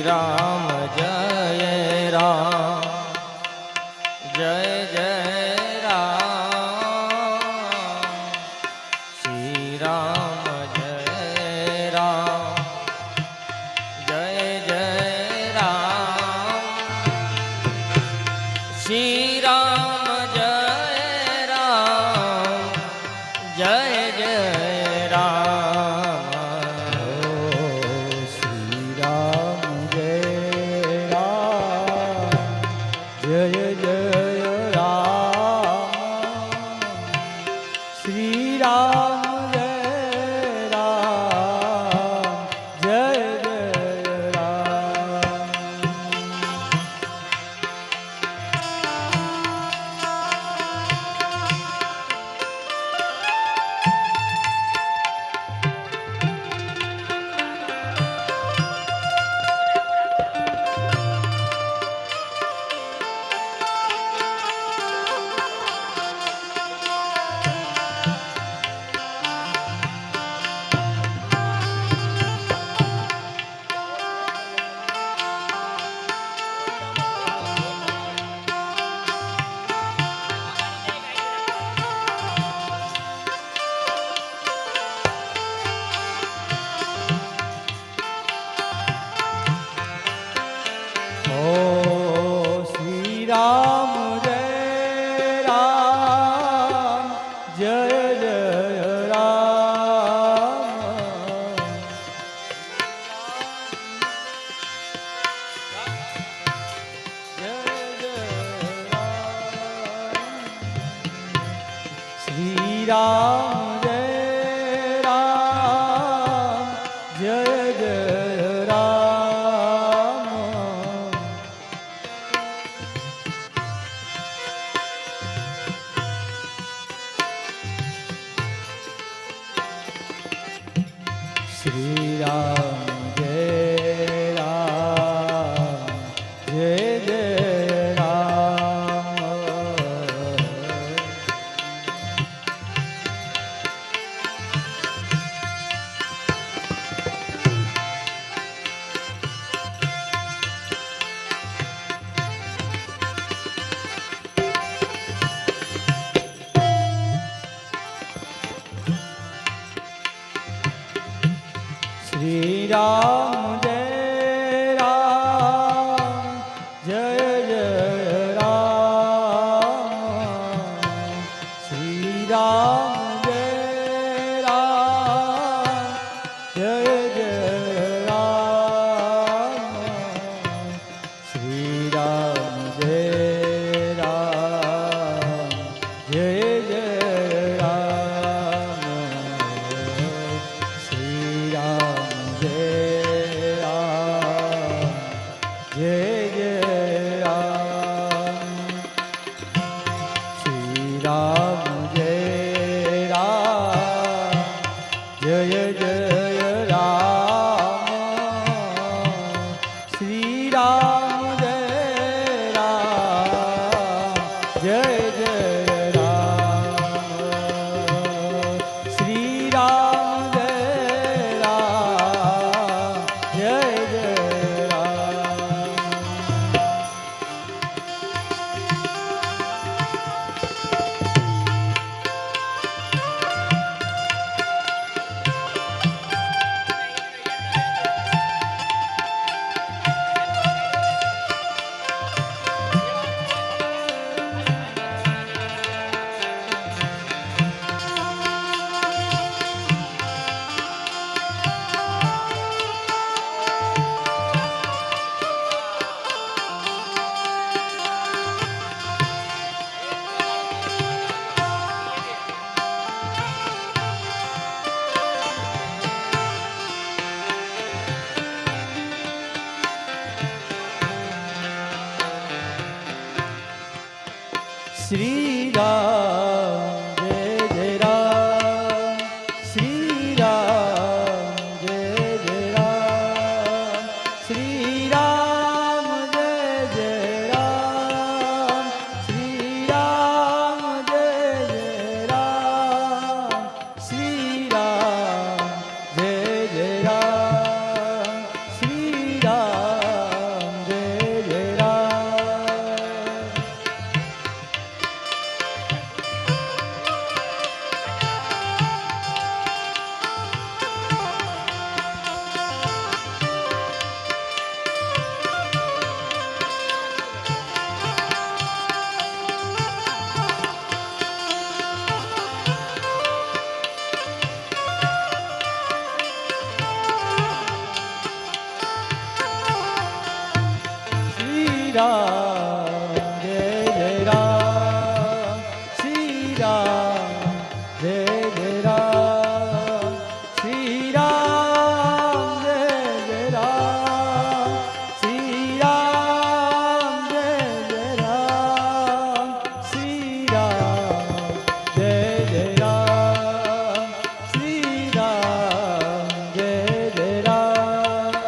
રામ જય રામ જય જય રામ શ્રી રામ જય રામ જય જય રામ શ્રી રામ જય રામ જય જય રામ જય રામ જય જય રામ શ્રી રામ જય રામ જય જય શ્રી રામ જય રામ જય જય રામ શ્રી રામ જય રામ જય જય રામ શ્રી રામ જય રામ જય જય શ્રી રામ જય જય રામ શ્રી રામ જય જય રામ શ્રી રામ જય જય રામ શ્રી રામ જય જય રામ શ્રી રામ જય જય રામ શ્રી રામ રામ જય જય રામ શ્રી રામ જય જય રામ શ્રી રામ જય જય રામ શ્રી રામ જય જય રામ શ્રી રામ જય જય રામ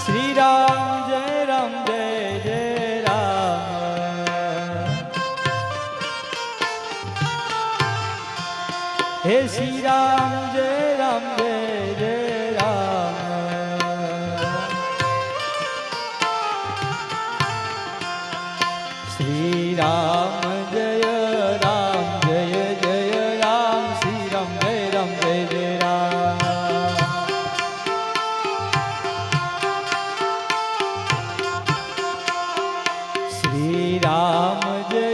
શ્રી રામ જય રામ જય જય રામ હે શ્રી રામ જય રામ જય જય રામ શ્રી રામ જય રામ જય જય રામ શ્રી રામ જય રામ જય જય રામ શ્રી રામ જય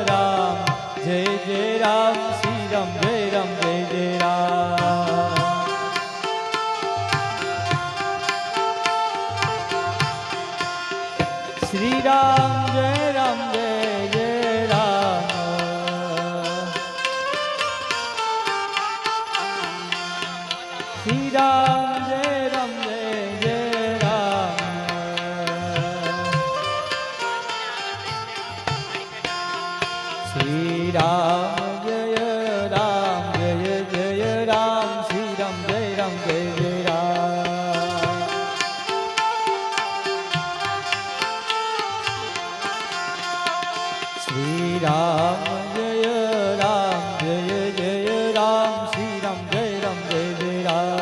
રામ જય જય રામ શ્રી રામ જય રામ જય જય રામ શ્રી રામ જય રામ જય જય રામ શ્રી રામ જય રામ જય જય રામ શ્રી રામ જય રામ જય જય રામ શ્રી રામ જય રામ જય જય રામ શ્રી રામ જય રામ જય જય રામ શ્રી રામ જય રામ જય જય રામ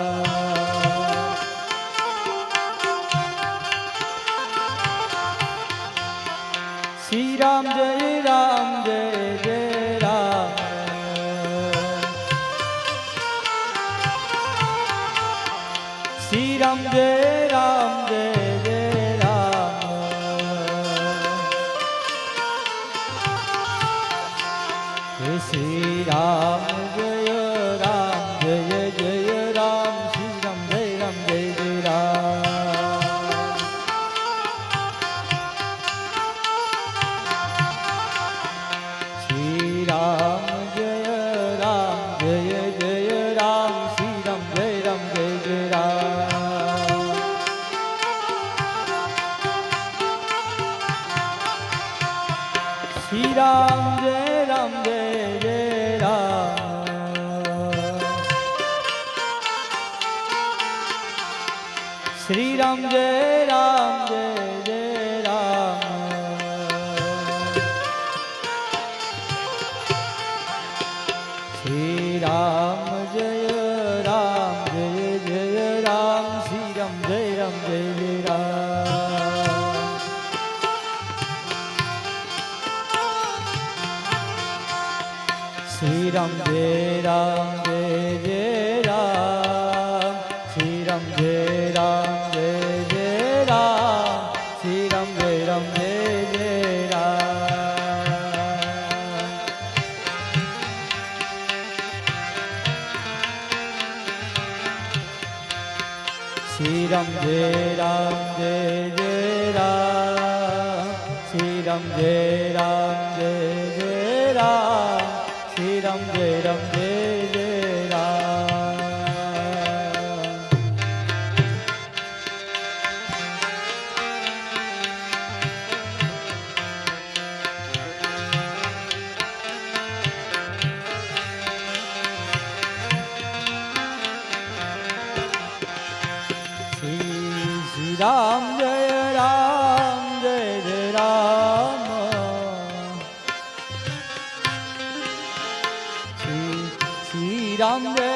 શ્રી રામ જય રામ જય જય રામ શ્રી રામ જય રામ જય જય રામ હે શ્રી રામ જય રામ જય જય રામ શ્રી રામ જય રામ જય જય રામ શ્રી રામ જય રામ જય જય રામ શ્રી રામ જય રામ જય જય રામ શ્રી રામ જય રામ જય જય રામ શ્રી રામ જય રામ જય જય રામ શ્રી રામ જય રામ જય જય રામ શ્રી રામ જય રામ જય જય રામ શ્રી રામ જય રામ જય જય રામ શ્રી રામ જય રામ જય જય રામ શ્રી રામ જય રામ જય જય રામ શ્રી રામ જય રામ જય જય રામ શ્રી રામ જય રામ જય જય રામ શ્રી રામ જય રામ જય જય રામ શ્રી રામ જય રામ જય જય રામ રામ જય